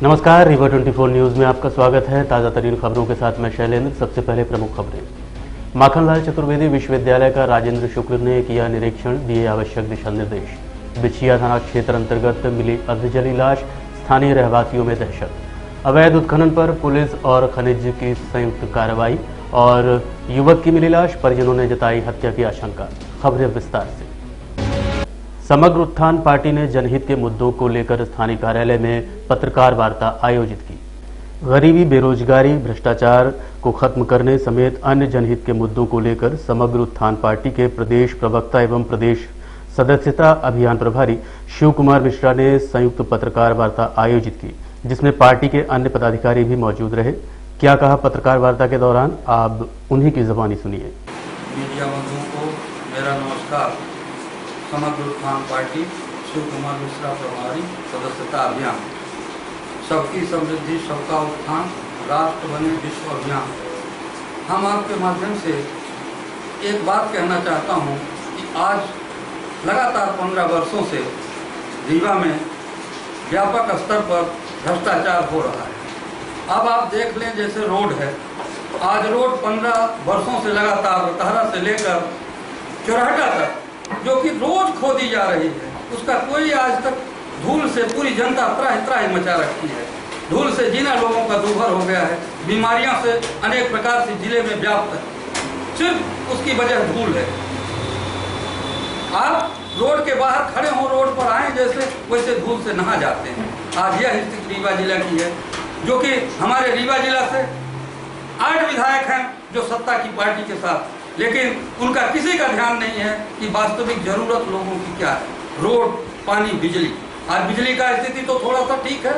नमस्कार, river 24 news में आपका स्वागत है। ताज़ा तरीन खबरों के साथ मैं शैलेंद्र। सबसे पहले प्रमुख खबरें। माखनलाल चतुर्वेदी विश्वविद्यालय का राजेंद्र शुक्ल ने किया निरीक्षण, दिए आवश्यक दिशा निर्देश। बिछिया थाना क्षेत्र अंतर्गत मिली अर्धजली लाश, स्थानीय रहवासियों में दहशत। अवैध उत्खनन पर पुलिस और खनिज की संयुक्त कार्रवाई और युवक की मिली लाश, परिजनों ने जताई हत्या की आशंका। खबरें विस्तार से। समग्र उत्थान पार्टी ने जनहित के मुद्दों को लेकर स्थानीय कार्यालय में पत्रकार वार्ता आयोजित की। गरीबी, बेरोजगारी, भ्रष्टाचार को खत्म करने समेत अन्य जनहित के मुद्दों को लेकर समग्र उत्थान पार्टी के प्रदेश प्रवक्ता एवं प्रदेश सदस्यता अभियान प्रभारी शिव कुमार मिश्रा ने संयुक्त पत्रकार वार्ता आयोजित की, जिसमें पार्टी के अन्य पदाधिकारी भी मौजूद रहे। क्या कहा पत्रकार वार्ता के दौरान, आप उन्हीं की जुबानी सुनिए। मीडिया बंधुओं को मेरा नमस्कार। समग्र उत्थान पार्टी शिव कुमार मिश्रा प्रभारी सदस्यता अभियान। सबकी समृद्धि, सबका उत्थान, राष्ट्र बने विश्व अभियान। हम आपके माध्यम से एक बात कहना चाहता हूं कि आज लगातार 15 वर्षों से रीवा में व्यापक स्तर पर भ्रष्टाचार हो रहा है। अब आप देख लें, जैसे रोड है, आज रोड 15 वर्षों से लगातार तहरा से लेकर चौराहा तक जो कि रोज खोदी जा रही है, उसका कोई आज तक, धूल से पूरी जनता त्राहि त्राहि मचा रखी है। धूल से जीना लोगों का दूभर हो गया है। बीमारियां से अनेक प्रकार से जिले में व्याप्त है, सिर्फ उसकी वजह धूल है। आप रोड के बाहर खड़े हो, रोड पर आए जैसे, वैसे धूल से नहा जाते हैं। आज यह स्थिति रीवा जिला की है, जो कि हमारे रीवा जिला से 8 विधायक हैं जो सत्ता की पार्टी के साथ, लेकिन उनका किसी का ध्यान नहीं है कि वास्तविक जरूरत लोगों की क्या है। रोड, पानी, बिजली। आज बिजली का स्थिति तो थोड़ा सा ठीक है,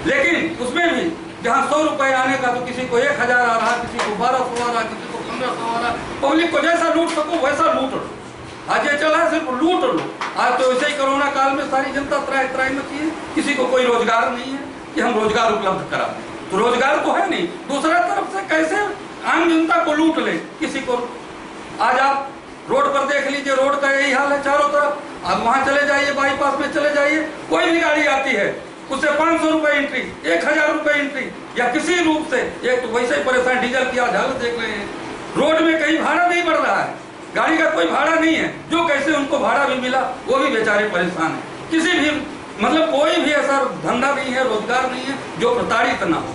लेकिन उसमें भी जहां 100 रुपए आने का तो किसी को 1000 आ रहा, किसी को 1200 आ रहा, किसी को 1500 आ रहा। पब्लिक को जैसा लूट सको वैसा लूट लो। आज ये चला है, सिर्फ लूट लो। आज तो ऐसे ही कोरोना काल में सारी जनता त्राहि त्राहि मची है। किसी को कोई रोजगार नहीं है कि हम रोजगार उपलब्ध करा दें, तो रोजगार तो है नहीं। दूसरा तरफ से कैसे आम जनता को लूट ले किसी को। आज आप रोड पर देख लीजिए, रोड का यही हाल है चारों तरफ। आप वहां चले जाइए, बाईपास में चले जाइए, कोई भी गाड़ी आती है उससे 500 रुपए एंट्री, 1000 रुपए एंट्री, या किसी रूप से। एक तो वैसे ही परेशान, डीजल की आज हालत देख रहे हैं। रोड में कहीं भाड़ा नहीं बढ़ रहा है, गाड़ी का कोई भाड़ा नहीं है। जो कैसे उनको भाड़ा भी मिला, वो भी बेचारे परेशान है। किसी भी मतलब कोई भी ऐसा धंधा नहीं है, रोजगार नहीं है जो प्रताड़ित ना हो।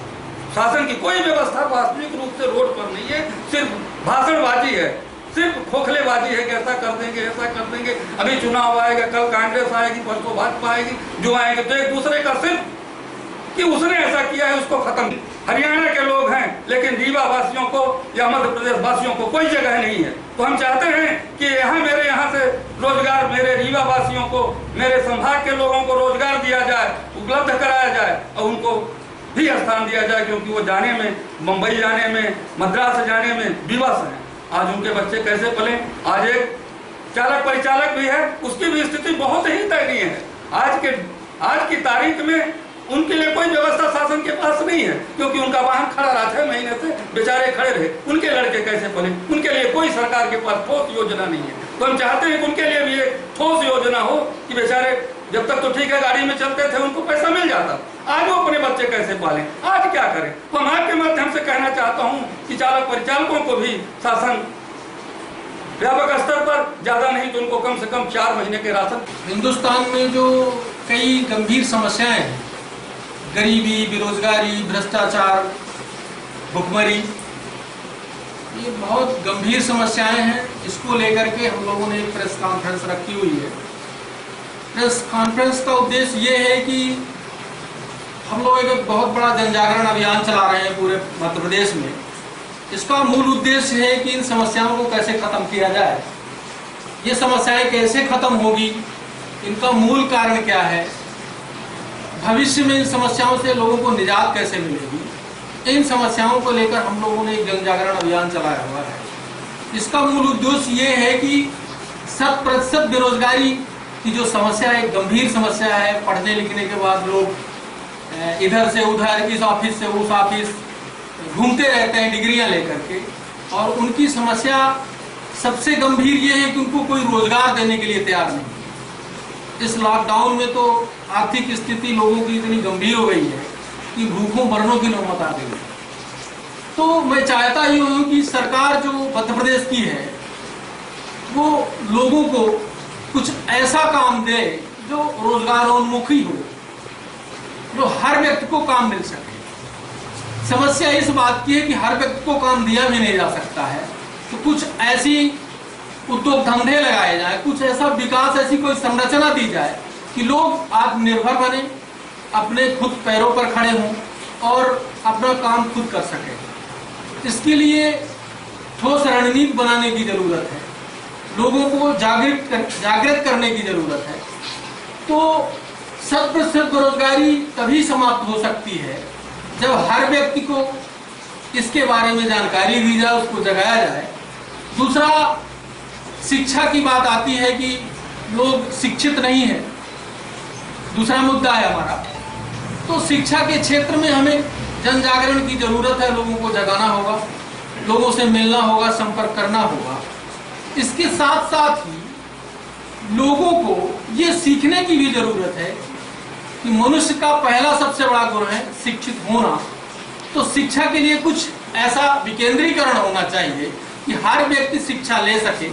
शासन की कोई व्यवस्था वास्तविक रूप से रोड पर नहीं है, सिर्फ भाषणबाजी है, सिर्फ खोखलेबाजी है कि ऐसा कर देंगे, ऐसा कर देंगे। अभी चुनाव आएगा, कल कांग्रेस आएगी, परसों भाजपा आएगी, जो आएंगे तो एक दूसरे का सिर्फ कि उसने ऐसा किया है उसको खत्म। हरियाणा के लोग हैं, लेकिन रीवा वासियों को या मध्य प्रदेश वासियों को कोई जगह नहीं है। तो हम चाहते हैं कि मेरे यहाँ से रोजगार, मेरे रीवा वासियों को, मेरे संभाग के लोगों को रोजगार दिया जाए, उपलब्ध कराया जाए और उनको भी स्थान दिया जाए, क्योंकि वो जाने में, मुंबई जाने में, मद्रास जाने में विवश हैं। आज उनके बच्चे कैसे पले। आज एक चालक परिचालक भी है, उसकी भी स्थिति बहुत ही दयनीय है। आज की तारीख में उनके लिए कोई व्यवस्था शासन के पास नहीं है, क्योंकि उनका वाहन खड़ा रहा 6 महीने से, बेचारे खड़े रहे। उनके लड़के कैसे पले, उनके लिए कोई सरकार के पास ठोस योजना नहीं है। तो हम चाहते हैं कि उनके लिए भी एक ठोस योजना हो कि बेचारे जब तक तो ठीक है गाड़ी में चलते थे, उनको पैसा मिल जाता, आज वो अपने बच्चे कैसे पालें, आज क्या करें। तो हम आपके माध्यम से कहना चाहता हूं कि चालक परिचालकों को भी शासन व्यापक स्तर पर, ज्यादा नहीं तो उनको कम से कम 4 महीने के राशन। हिंदुस्तान में जो कई गंभीर समस्याएं हैं, गरीबी, बेरोजगारी, भ्रष्टाचार, भुखमरी, ये बहुत गंभीर समस्याएं हैं। इसको लेकर के हम लोगों ने एक प्रेस कॉन्फ्रेंस रखी हुई है। प्रेस कॉन्फ्रेंस का उद्देश्य ये है कि हम लोग एक बहुत बड़ा जन जागरण अभियान चला रहे हैं पूरे मध्य प्रदेश में। इसका मूल उद्देश्य है कि इन समस्याओं को कैसे खत्म किया जाए, ये समस्याएं कैसे खत्म होगी, इनका मूल कारण क्या है, भविष्य में इन समस्याओं से लोगों को निजात कैसे मिलेगी। इन समस्याओं को लेकर हम लोगों ने एक जन जागरण अभियान चलाया हुआ है। इसका मूल उद्देश्य ये है कि 100% बेरोजगारी की जो समस्या है, गंभीर समस्या है। पढ़ने लिखने के बाद लोग इधर से उधर, इस ऑफिस से उस ऑफिस घूमते रहते हैं डिग्रियां लेकर के, और उनकी समस्या सबसे गंभीर ये है कि उनको कोई रोजगार देने के लिए तैयार नहीं। इस लॉकडाउन में तो आर्थिक स्थिति लोगों की इतनी गंभीर हो गई है कि भूखों मरनों की नौबत आ गई। तो मैं चाहता ही हूँ कि सरकार जो मध्य प्रदेश की है वो लोगों को कुछ ऐसा काम दे जो रोजगारोन्मुखी हो, जो हर व्यक्ति को काम मिल सके। समस्या इस बात की है कि हर व्यक्ति को काम दिया भी नहीं जा सकता है, तो कुछ ऐसी उद्योग धंधे लगाए जाए, कुछ ऐसा विकास, ऐसी कोई संरचना दी जाए कि लोग आत्मनिर्भर बने, अपने खुद पैरों पर खड़े हों और अपना काम खुद कर सकें। इसके लिए ठोस रणनीति बनाने की जरूरत है, लोगों को जागृत करने की जरूरत है। तो 100% बेरोजगारी तभी समाप्त हो सकती है जब हर व्यक्ति को इसके बारे में जानकारी दी जाए, उसको जगाया जाए। दूसरा, शिक्षा की बात आती है कि लोग शिक्षित नहीं है, दूसरा मुद्दा है हमारा। तो शिक्षा के क्षेत्र में हमें जन जागरण की जरूरत है, लोगों को जगाना होगा, लोगों से मिलना होगा, संपर्क करना होगा। इसके साथ साथ ही लोगों को ये सीखने की भी जरूरत है कि मनुष्य का पहला सबसे बड़ा गुण है शिक्षित होना। तो शिक्षा के लिए कुछ ऐसा विकेंद्रीकरण होना चाहिए कि हर व्यक्ति शिक्षा ले सके।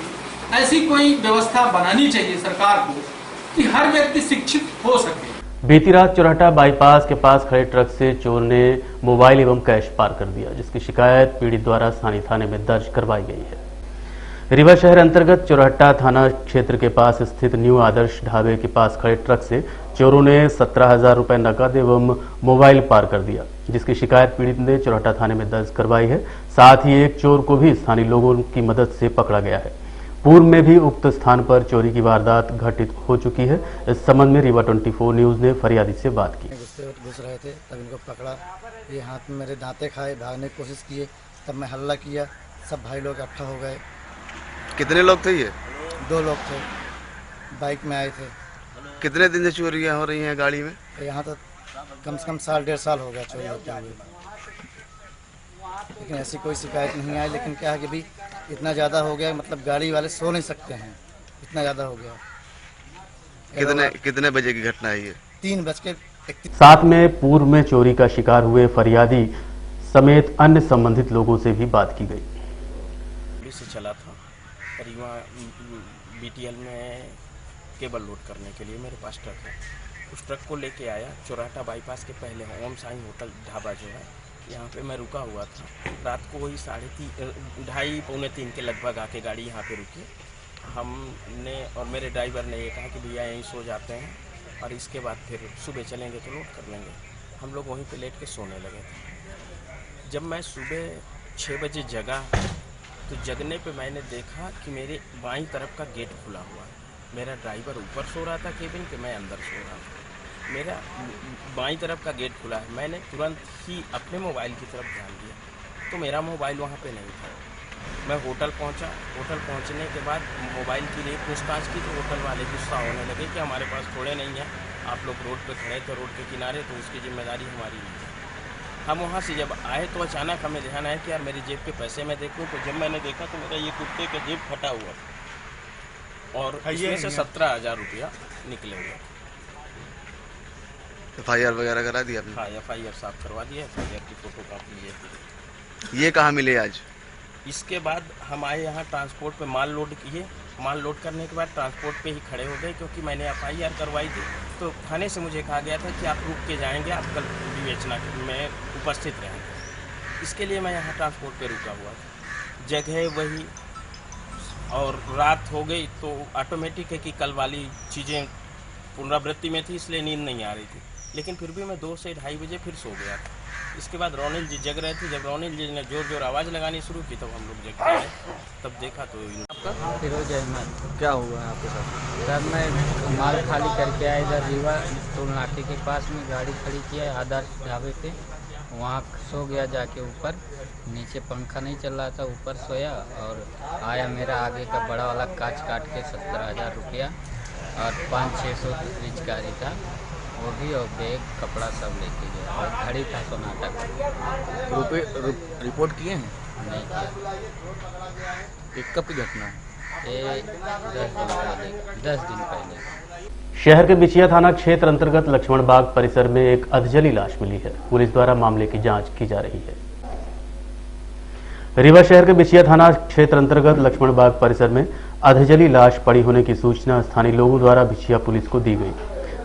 ऐसी कोई व्यवस्था बनानी चाहिए सरकार को कि हर व्यक्ति शिक्षित हो सके। बीती रात चौराहा बाईपास के पास खड़े ट्रक से चोर ने मोबाइल एवं कैश पार कर दिया, जिसकी शिकायत पीड़ित द्वारा स्थानीय थाने में दर्ज करवाई गई है। रीवा शहर अंतर्गत चौराहा थाना क्षेत्र के पास स्थित न्यू आदर्श ढाबे के पास खड़े ट्रक से चोरों ने 17,000 रुपए नकद एवं मोबाइल पार कर दिया, जिसकी शिकायत पीड़ित ने चौराहा थाने में दर्ज करवाई है। साथ ही एक चोर को भी स्थानीय लोगों की मदद से पकड़ा गया है। पूर्व में भी उक्त स्थान पर चोरी की वारदात घटित हो चुकी है। इस संबंध में रीवा 24 न्यूज ने फरियादी से बात की। घुस रहे थे, तब इनको पकड़ा, ये हाथ में मेरे दांते खाए, भागने की कोशिश किए, तब मैं हल्ला किया, सब भाई लोग इकट्ठा हो गए। कितने लोग थे ये? 2 लोग थे, बाइक में आए थे। कितने दिन से चोरियां हो रही हैं गाड़ी में? यहाँ तो कम से कम 1.5 साल हो गया चोरी होते हुए, लेकिन ऐसी कोई शिकायत नहीं आई। लेकिन क्या है कि भी इतना ज़्यादा हो गया, मतलब गाड़ी वाले सो नहीं सकते हैं, इतना ज़्यादा हो गया। कितने बजे की घटना है ये? 3:31। साथ में पूर्व में चोरी का शिकार हुए फरियादी समेत अन्य संबंधित लोगों से भी बात की गई। से चला था रीवा BTL में केबल लोड करने के लिए, मेरे पास ट्रक है। उस ट्रक को लेके आया, चौराहा बाईपास के पहले ओम साई होटल ढाबा जो है, यहाँ पे मैं रुका हुआ था। रात को वही 2:30 पौने 3 के लगभग आके गाड़ी यहाँ पे रुकी। हमने और मेरे ड्राइवर ने ये कहा कि भैया यहीं सो जाते हैं और इसके बाद फिर सुबह चलेंगे तो लोड कर लेंगे। हम लोग वहीं पे लेट के सोने लगे थे। जब मैं सुबह 6 बजे जगा तो जगने पे मैंने देखा कि मेरे बाईं तरफ का गेट खुला हुआ है। मेरा ड्राइवर ऊपर सो रहा था केबिन के, मैं अंदर सो रहा था। मेरा बाईं तरफ का गेट खुला है। मैंने तुरंत ही अपने मोबाइल की तरफ ध्यान दिया तो मेरा मोबाइल वहाँ पे नहीं था। मैं होटल पहुँचा। होटल पहुँचने के बाद मोबाइल की लिए पूछताछ की तो होटल वाले गुस्सा होने लगे कि हमारे पास थोड़े नहीं है, आप लोग रोड पे खड़े थे, रोड के किनारे, तो उसकी जिम्मेदारी हमारी नहीं है। हम वहाँ से जब आए तो अचानक हमें ध्यान आया कि यार मेरी जेब के पैसे मैं देखूँ, तो जब मैंने देखा तो मेरा ये कुर्ते का जेब फटा हुआ था और इसमें से 17,000 रुपया निकले हुए। FIR वगैरह करा दिया आपने? हाँ, FIR साफ करवा दिया, FIR की फोटो कापी लिए। ये कहाँ मिले आज? इसके बाद हम आए यहाँ ट्रांसपोर्ट पे माल लोड किए। माल लोड करने के बाद ट्रांसपोर्ट पे ही खड़े हो गए, क्योंकि मैंने FIR करवाई थी। तो थाने से मुझे कहा गया था कि आप रुक के जाएंगे, आप कल विवेचना में उपस्थित रहेंगे। इसके लिए मैं यहाँ ट्रांसपोर्ट पे रुका हुआ था। जगह वही और रात हो गई तो ऑटोमेटिक है कि कल वाली चीज़ें पुनरावृत्ति में थी, इसलिए नींद नहीं आ रही थी। लेकिन फिर भी मैं 2 से 2:30 बजे फिर सो गया था। इसके बाद रोनिल जी जग रहे थे। जब रोनिल जी ने जोर जोर आवाज़ लगानी शुरू की तब हम लोग जग गए। तब देखा तो आपका फिरोज अहमद। क्या हुआ आपके साथ? सर मैं माल खाली करके आया इधर रीवा टोल नाके के पास में, गाड़ी खड़ी किया आदर्श ढाबे पे, वहाँ सो गया जाके ऊपर। नीचे पंखा नहीं चल रहा था, ऊपर सोया और आया, मेरा आगे का बड़ा वाला कांच काट के 17,000 रुपया और 500-600 रिचार्ज था वो भी, और बैग कपड़ा सब लेके गया और घड़ी था सोनाटा का। रिपोर्ट किए हैं? नहीं किया। कब की घटना है? ये 10 दिन पहले। शहर के बिछिया थाना क्षेत्र अंतर्गत लक्ष्मण बाग परिसर में एक अधजली लाश मिली है। पुलिस द्वारा मामले की जांच की जा रही है। रीवा शहर के बिछिया थाना क्षेत्र अंतर्गत लक्ष्मण बाग परिसर में अधजली लाश पड़ी होने की सूचना स्थानीय लोगों द्वारा बिछिया पुलिस को दी गई,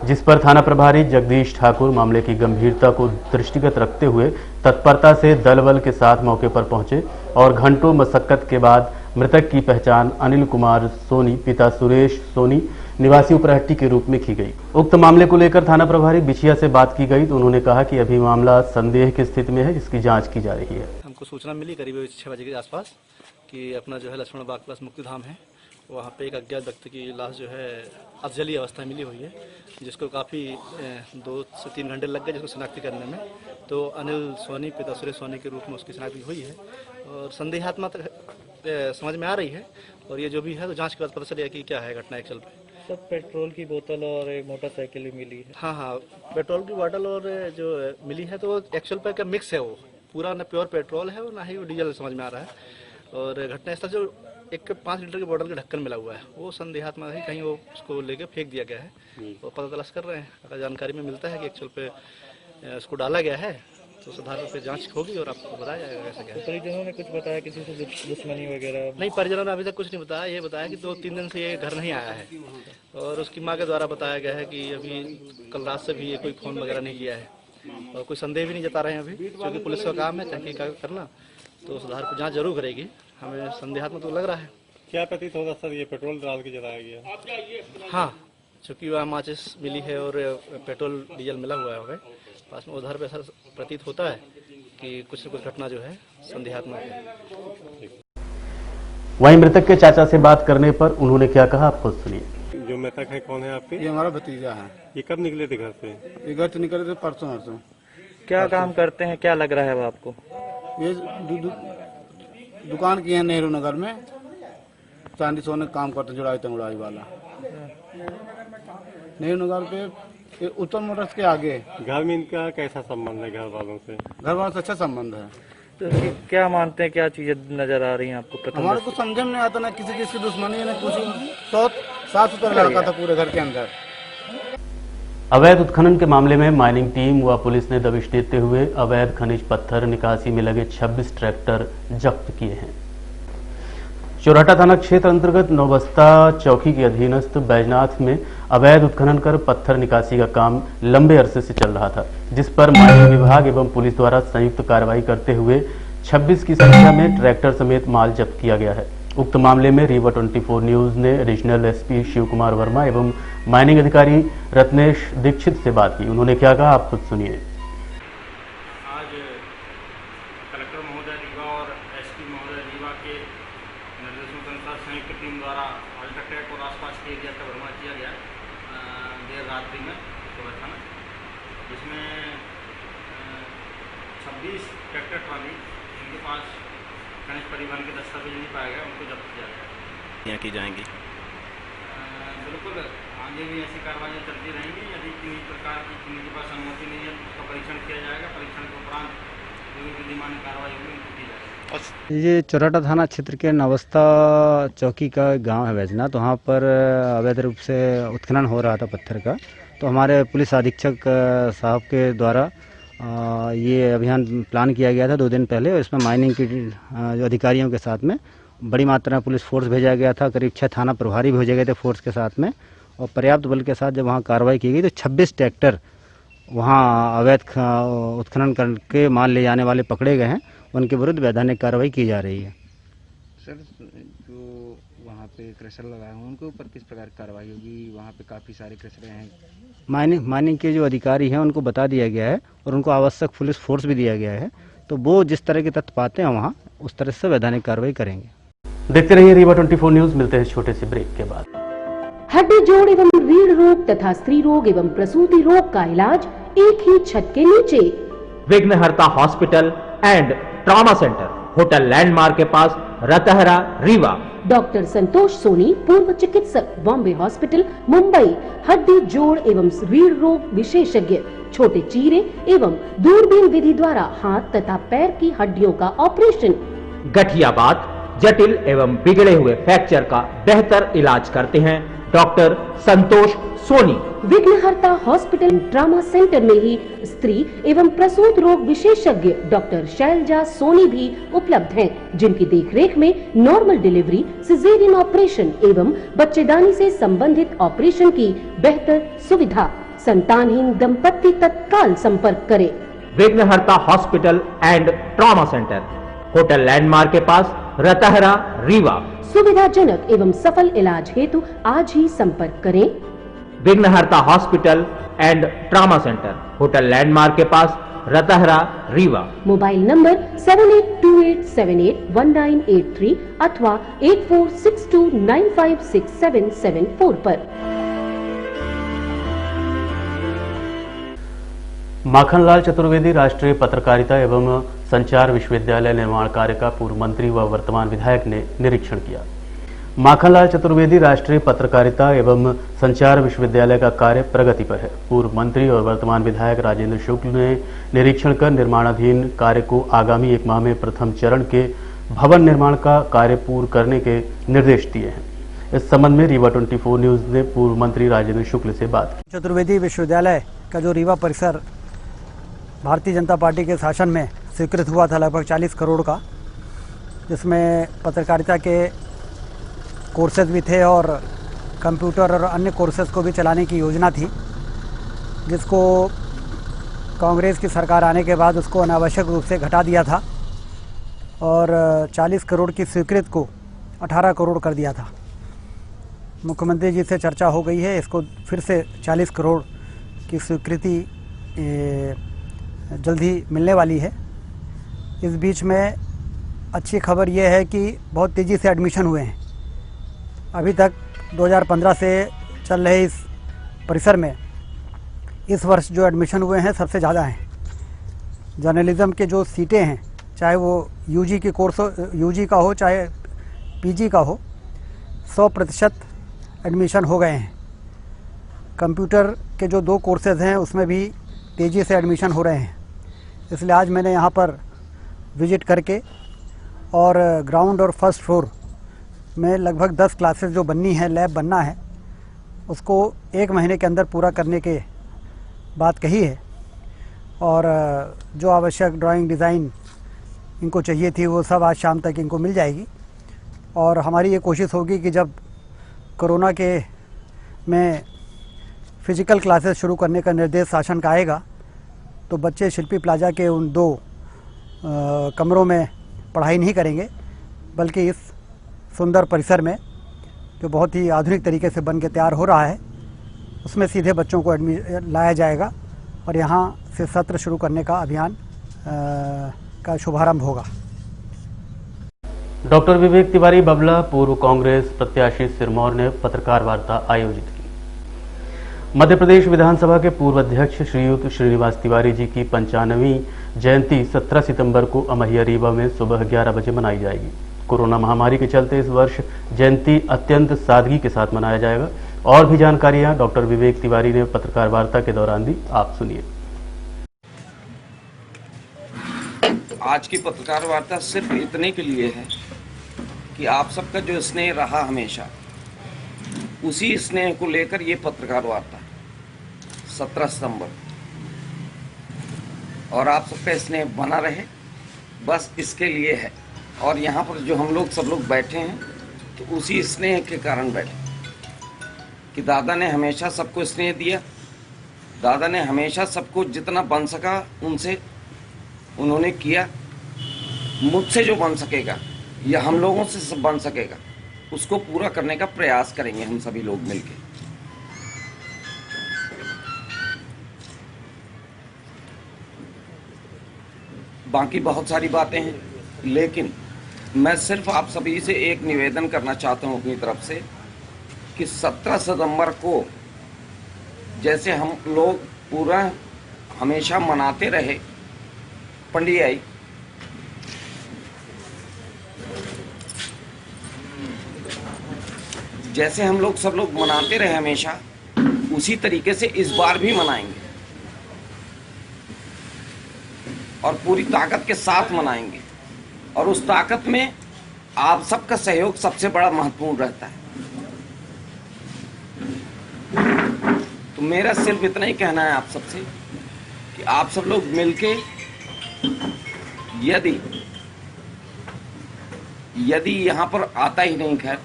जिस पर थाना प्रभारी जगदीश ठाकुर मामले की गंभीरता को दृष्टिगत रखते हुए तत्परता से दल बल के साथ मौके पर पहुंचे और घंटों मशक्कत के बाद मृतक की पहचान अनिल कुमार सोनी पिता सुरेश सोनी निवासी उपरहट्टी के रूप में की गई। उक्त मामले को लेकर थाना प्रभारी बिछिया से बात की गई तो उन्होंने कहा कि अभी मामला संदेह की स्थिति में है, जिसकी जांच की जा रही है। हमको सूचना मिली करीब 6 बजे के आसपास कि अपना जो है लक्ष्मण बाग प्लस मुक्तिधाम है, वहाँ पे एक अज्ञात व्यक्ति की लाश जो है अधजली अवस्था में मिली हुई है, जिसको काफ़ी 2 से 3 घंटे लग गए जिसको शनाख्ती करने में। तो अनिल सोनी पिता सुरेश सोनी के रूप में उसकी शनाख्ती हुई है और संदेहात्मक समझ में आ रही है। और ये जो भी है तो जांच के बाद पता चलेगा कि क्या है घटना एक्चुअल में। सब पेट्रोल की बोतल और एक मोटरसाइकिल भी मिली है। हाँ, पेट्रोल की बोतल और जो मिली है तो एक्चुअल पे का मिक्स है, वो पूरा ना प्योर पेट्रोल है और ना ही वो डीजल समझ में आ रहा है। और घटनास्थल जो एक 5 लीटर की बोतल का ढक्कन मिला हुआ है वो संदेहात्मक है, कहीं वो उसको लेके फेंक दिया गया है। तो पता तलाश कर रहे हैं, अगर जानकारी में मिलता है कि एक्चुअल पे उसको डाला गया है तो सुधार पे जांच होगी और आपको बताया जाएगा कैसे क्या है। परिजनों ने कुछ बताया किसी से दुश्मनी वगैरह? नहीं, परिजनों ने अभी तक कुछ नहीं बताया। ये बताया कि 2-3 दिन से ये घर नहीं आया है और उसकी माँ के द्वारा बताया गया है कि अभी कल रात से भी ये कोई फ़ोन वगैरह नहीं किया है और कोई संदेह भी नहीं जता रहे हैं अभी, क्योंकि पुलिस का काम है तहकीक करना, तो सुधार पर जाँच जरूर करेगी। हमें संदेहात्मक तो लग रहा है। क्या प्रतीत होगा सर, ये पेट्रोल डाल के जलाया गया? हाँ, चूँकि वहाँ माचिस मिली है और पेट्रोल डीजल मिला हुआ है पास में, उधर पे सर प्रतीत होता है कि कुछ न कुछ घटना जो है संदेहात्मक है। वहीं मृतक के चाचा से बात करने पर उन्होंने क्या कहा, आप खुद सुनिए। जो मृतक है कौन है आपके? ये हमारा भतीजा है। ये कब निकले थे घर से? ये घर से निकले थे परसों। क्या काम करते हैं, क्या लग रहा है वो आपको? ये दुकान की है नेहरू नगर में, चांदी सोने काम करते, जुड़ाई तंगुड़ाई वाला नेहरू नगर पे उत्तम मोटर्स के आगे। घर में इनका कैसा संबंध है? घर वालों से? घर वालों से अच्छा संबंध है। तो क्या मानते हैं, क्या चीजें नजर आ रही हैं आपको? हमारे को समझ में नहीं आता, ना किसी चीज की दुश्मनी है ना कुछ। साफ सुथरा लड़का था पूरे घर के अंदर। अवैध उत्खनन के मामले में माइनिंग टीम व पुलिस ने दबिश देते हुए अवैध खनिज पत्थर निकासी में लगे 26 ट्रैक्टर जब्त किए हैं। चौराटा थाना क्षेत्र अंतर्गत नौबस्ता चौकी के अधीनस्थ बैजनाथ में अवैध उत्खनन कर पत्थर निकासी का काम लंबे अरसे से चल रहा था, जिस पर माइनिंग विभाग एवं पुलिस द्वारा संयुक्त कार्रवाई करते हुए 26 की संख्या में ट्रैक्टर समेत माल जब्त किया गया है। उक्त मामले में रीवा 24 न्यूज ने रीजनल एसपी शिव कुमार वर्मा एवं माइनिंग अधिकारी रत्नेश दीक्षित से बात की। उन्होंने क्या कहा, आप खुद सुनिए। आज कलेक्टर महोदय रीवा और एसपी महोदय रीवा के निर्देशों के अनुसार संयुक्त टीम द्वारा अल्ट्राटेक और आसपास के एरिया का भ्रमण किया गया देर रात्रि में सुबह था, जिसमें 26 ट्रैक्टर ट्रॉली जिनके पास खनिज परिवहन के दस्तावेज नहीं पाया गया उनको जब्त किया गया। यहाँ की जाएंगी बिल्कुल, आगे भी ऐसी कार्रवाइयाँ चलती रहेंगी। यदि किसी प्रकार की किसी के पास अनुमति नहीं है तो उसका परीक्षण किया जाएगा। परीक्षण के उपरांत जो भी विधिमान्य कार्रवाई होगी उनको की जाएगी। ये चौराटा थाना क्षेत्र के नवस्ता चौकी का गांव है बैजनाथ, तो वहाँ पर अवैध रूप से उत्खनन हो रहा था पत्थर का। तो हमारे पुलिस अधीक्षक साहब के द्वारा ये अभियान प्लान किया गया था 2 दिन पहले, और इसमें माइनिंग की जो अधिकारियों के साथ में बड़ी मात्रा में पुलिस फोर्स भेजा गया था। करीब 6 थाना प्रभारी भेजे गए थे फोर्स के साथ में, और पर्याप्त बल के साथ जब वहाँ कार्रवाई की गई तो 26 ट्रैक्टर वहाँ अवैध उत्खनन करके माल ले जाने वाले पकड़े गए हैं। उनके विरुद्ध वैधानिक कार्रवाई की जा रही है। सर, जो वहाँ पे क्रशर लगाए हैं उनके ऊपर किस प्रकार की कार्रवाई होगी? वहाँ पे काफ़ी सारे क्रशर हैं। माइनिंग के जो अधिकारी हैं उनको बता दिया गया है और उनको आवश्यक पुलिस फोर्स भी दिया गया है, तो वो जिस तरह के तथ्य पाते हैं वहाँ उस तरह से वैधानिक कार्रवाई करेंगे। देखते रहिए रीवा 24 न्यूज। मिलते हैं छोटे से ब्रेक के बाद। हड्डी जोड़ एवं रीढ़ रोग तथा स्त्री रोग एवं प्रसूति रोग का इलाज एक ही छत के नीचे। विघ्नहर्ता hospital and trauma centre, hotel landmark के पास, रतहरा, रीवा। डॉक्टर संतोष सोनी, पूर्व चिकित्सक, बॉम्बे हॉस्पिटल, मुंबई। हड्डी जोड़ एवं रीढ़ रोग विशेषज्ञ, छोटे चीरे एवं दूरबीन विधि द्वारा हाथ तथा पैर की हड्डियों का ऑपरेशन। गठिया बात, जटिल एवं बिगड़े हुए फ्रैक्चर का बेहतर इलाज करते हैं डॉक्टर संतोष सोनी। विघ्नहर्ता हॉस्पिटल ट्रामा सेंटर में ही स्त्री एवं प्रसूत रोग विशेषज्ञ डॉक्टर शैलजा सोनी भी उपलब्ध हैं, जिनकी देखरेख में नॉर्मल डिलीवरी, सिजेरियन ऑपरेशन एवं बच्चेदानी से संबंधित ऑपरेशन की बेहतर सुविधा। संतानहीन दंपत्ति तत्काल संपर्क करें। विघ्नहर्ता hospital and trauma centre, hotel landmark के पास, रतहरा, रीवा। सुविधाजनक एवं सफल इलाज हेतु आज ही संपर्क करें। विघ्नहर्ता hospital and trauma centre, hotel landmark के पास, रतहरा, रीवा। मोबाइल नंबर 7828781983 अथवा 8462956774 पर। माखनलाल चतुर्वेदी राष्ट्रीय पत्रकारिता एवं संचार विश्वविद्यालय निर्माण कार्य का पूर्व मंत्री व वर्तमान विधायक ने निरीक्षण किया। माखनलाल चतुर्वेदी राष्ट्रीय पत्रकारिता एवं संचार विश्वविद्यालय का कार्य प्रगति पर है। पूर्व मंत्री और वर्तमान विधायक राजेंद्र शुक्ल ने निरीक्षण कर निर्माणाधीन कार्य को आगामी 1 माह में प्रथम चरण के भवन निर्माण का कार्य पूर्ण करने के निर्देश दिए हैं। इस संबंध में रीवा 24 न्यूज ने पूर्व मंत्री राजेंद्र शुक्ल से बात की। चतुर्वेदी विश्वविद्यालय का जो रीवा परिसर भारतीय जनता पार्टी के शासन में स्वीकृत हुआ था लगभग 40 करोड़ का, जिसमें पत्रकारिता के कोर्सेज भी थे और कंप्यूटर और अन्य कोर्सेज को भी चलाने की योजना थी, जिसको कांग्रेस की सरकार आने के बाद उसको अनावश्यक रूप से घटा दिया था और 40 करोड़ की स्वीकृत को 18 करोड़ कर दिया था। मुख्यमंत्री जी से चर्चा हो गई है, इसको फिर से 40 करोड़ की स्वीकृति जल्द ही मिलने वाली है। इस बीच में अच्छी खबर यह है कि बहुत तेज़ी से एडमिशन हुए हैं। अभी तक 2015 से चल रहे इस परिसर में इस वर्ष जो एडमिशन हुए हैं सबसे ज़्यादा हैं। जर्नलिज़्म के जो सीटें हैं, चाहे वो यूजी की कोर्स यूजी का हो चाहे पीजी का हो, 100% एडमिशन हो गए हैं। कंप्यूटर के जो 2 कोर्सेज़ हैं उसमें भी तेज़ी से एडमिशन हो रहे हैं। इसलिए आज मैंने यहाँ पर विज़िट करके और ग्राउंड और फर्स्ट फ्लोर में लगभग 10 क्लासेस जो बननी है, लैब बनना है, उसको 1 महीने के अंदर पूरा करने के बात कही है। और जो आवश्यक ड्राइंग डिज़ाइन इनको चाहिए थी वो सब आज शाम तक इनको मिल जाएगी। और हमारी ये कोशिश होगी कि जब कोरोना के में फ़िज़िकल क्लासेस शुरू करने का निर्देश शासन का आएगा तो बच्चे शिल्पी प्लाजा के उन 2 कमरों में पढ़ाई नहीं करेंगे, बल्कि इस सुंदर परिसर में जो बहुत ही आधुनिक तरीके से बन के तैयार हो रहा है उसमें सीधे बच्चों को लाया जाएगा और यहाँ से सत्र शुरू करने का अभियान का शुभारंभ होगा। डॉक्टर विवेक तिवारी बबला, पूर्व कांग्रेस प्रत्याशी सिरमौर ने पत्रकार वार्ता आयोजित की। मध्य प्रदेश विधानसभा के पूर्व अध्यक्ष श्रीयुत श्रीनिवास तिवारी जी की 95वीं जयंती 17 सितंबर को अमहिया रीवा में सुबह 11 बजे मनाई जाएगी। कोरोना महामारी के चलते इस वर्ष जयंती अत्यंत सादगी के साथ मनाया जाएगा। और भी जानकारियां डॉक्टर विवेक तिवारी ने पत्रकार वार्ता के दौरान दी, आप सुनिए। आज की पत्रकार वार्ता सिर्फ इतने के लिए है कि आप सबका जो स्नेह रहा हमेशा, उसी स्नेह को लेकर ये पत्रकार वार्ता 17 सितंबर, और आप सबका स्नेह बना रहे, बस इसके लिए है। और यहाँ पर जो हम लोग सब लोग बैठे हैं तो उसी स्नेह के कारण बैठे कि दादा ने हमेशा सबको स्नेह दिया। दादा ने हमेशा सबको जितना बन सका उनसे उन्होंने किया। मुझसे जो बन सकेगा या हम लोगों से सब बन सकेगा उसको पूरा करने का प्रयास करेंगे हम सभी लोग मिलकर। बाकी बहुत सारी बातें हैं, लेकिन मैं सिर्फ आप सभी से एक निवेदन करना चाहता हूं अपनी तरफ से कि 17 सितंबर को जैसे हम लोग पूरा हमेशा मनाते रहे, पंडियाई जैसे हम लोग सब लोग मनाते रहे हमेशा, उसी तरीके से इस बार भी मनाएंगे और पूरी ताकत के साथ मनाएंगे। और उस ताकत में आप सबका सहयोग सबसे बड़ा महत्वपूर्ण रहता है। तो मेरा सिर्फ इतना ही कहना है आप सबसे कि आप सब लोग मिलके यदि यहाँ पर आता ही नहीं, खैर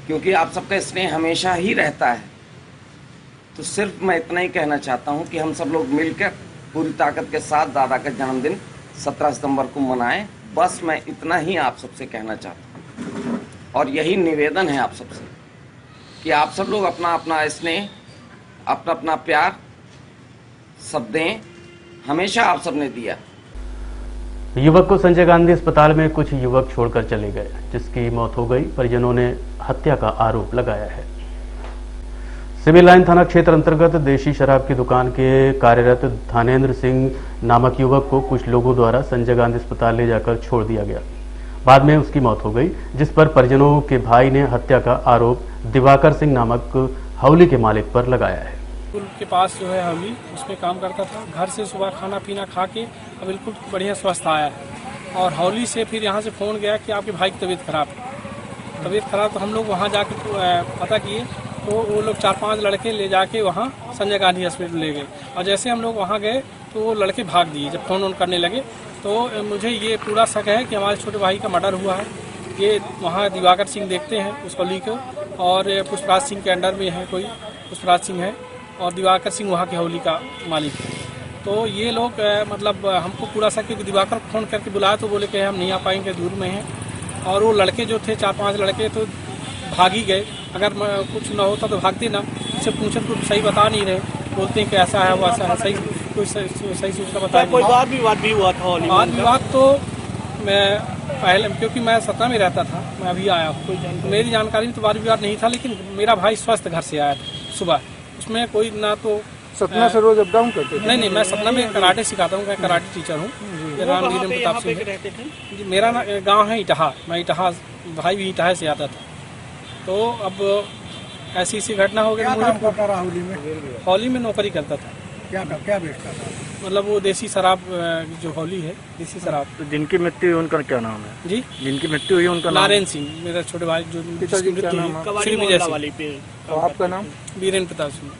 क्योंकि आप सबका स्नेह हमेशा ही रहता है, तो सिर्फ मैं इतना ही कहना चाहता हूँ कि हम सब लोग मिलकर पूरी ताकत के साथ दादा का जन्मदिन 17 सितंबर को मनाएं। बस मैं इतना ही आप सबसे कहना चाहता हूँ और यही निवेदन है आप सबसे कि आप सब लोग अपना अपना स्नेह, अपना अपना प्यार सब दें। हमेशा आप सबने दिया। युवक को संजय गांधी अस्पताल में कुछ युवक छोड़कर चले गए, जिसकी मौत हो गई। परिजनों ने हत्या का आरोप लगाया है। सिविल लाइन थाना क्षेत्र अंतर्गत देशी शराब की दुकान के कार्यरत थानेंद्र सिंह नामक युवक को कुछ लोगों द्वारा संजय गांधी अस्पताल ले जाकर छोड़ दिया गया। बाद में उसकी मौत हो गई, जिस पर परिजनों के भाई ने हत्या का आरोप दिवाकर सिंह नामक हौली के मालिक पर लगाया है। स्कूल के पास जो है हौली, उसमें काम करता था। घर से सुबह खाना पीना खा के बिल्कुल बढ़िया स्वस्थ आया है और हौली से फिर यहाँ से फ़ोन गया कि आपके भाई की तबीयत खराब है। तबीयत खराब तो हम लोग वहाँ जाके पता किए तो वो लोग 4-5 लड़के ले जाके वहाँ संजय गांधी हॉस्पिटल ले गए और जैसे हम लोग वहाँ गए तो वो लड़के भाग दिए। जब फ़ोन करने लगे तो मुझे ये पूरा शक है कि हमारे छोटे भाई का मर्डर हुआ है। ये वहाँ दिवाकर सिंह देखते हैं उस हौली को और पुष्पराज सिंह के अंडर में है, कोई पुष्पराज सिंह है और दिवाकर सिंह वहाँ के हौली का मालिक है। तो ये लोग मतलब हमको पूरा शक, क्योंकि दिवाकर को फ़ोन करके बुलाया तो बोले कि हम नहीं आ पाएंगे, दूर में हैं। और वो लड़के जो थे 4-5 लड़के तो भाग ही गए। अगर कुछ ना होता तो भागते ना, इससे पूछे तो सही बता नहीं रहे, बोलते हैं कि ऐसा है वैसा है, सही कोई सही सूचना बताया। कोई वाद विवाद भी हुआ था? वाद विवाद तो मैं पहले, क्योंकि मैं सतना में रहता था, मैं अभी आया हूँ, मेरी जानकारी में तो वाद विवाद नहीं था। लेकिन मेरा भाई स्वस्थ घर से आया था सुबह, उसमें कोई ना तो सतना से रोज अप डाउन करते थे? नहीं, मैं सतना में कराटे सिखाता हूँ, मैं कराटे टीचर हूँ। मेरा नाम वीरेंद्र प्रताप सिंह है। मेरा गाँव है इटाहा, मैं इटाहा, भाई भी इटाहा से आता था। तो अब ऐसी घटना हो गई। हौली में नौकरी करता था। क्या बेचता था? मतलब वो देसी शराब, जो हौली है देसी शराब। तो जिनकी मृत्यु हुई उनका क्या नाम है? जी, जिनकी मृत्यु हुई उनका नाम? नारायण सिंह, मेरा छोटे भाई जो तो आपका नाम? वीरेंद्र प्रताप सिंह।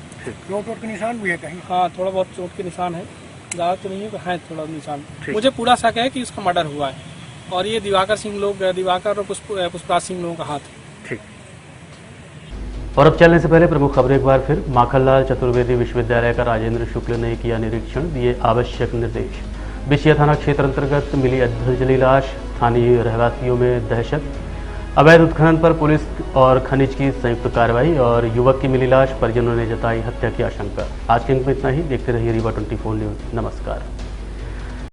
चोट के निशान भी है कहीं? हाँ, थोड़ा बहुत चोट के निशान है, ज़्यादा तो नहीं है, थोड़ा निशान। मुझे पूरा शक है कि उसका मर्डर हुआ है और ये दिवाकर सिंह लोग, दिवाकर और पुष्पराज सिंह लोगों का हाथ है। ठीक। और अब चलने से पहले प्रमुख खबरें एक बार फिर। माखनलाल चतुर्वेदी विश्वविद्यालय का राजेंद्र शुक्ल ने किया निरीक्षण, दिए आवश्यक निर्देश। बिछिया थाना क्षेत्र अंतर्गत मिली अधजली लाश, स्थानीय रहवासियों में दहशत। अवैध उत्खनन पर पुलिस और खनिज की संयुक्त कार्रवाई और युवक की मिली लाश, परिजनों ने जताई हत्या की आशंका। आज के अंक में इतना ही। देखते रहिए रीवा 24 न्यूज। नमस्कार।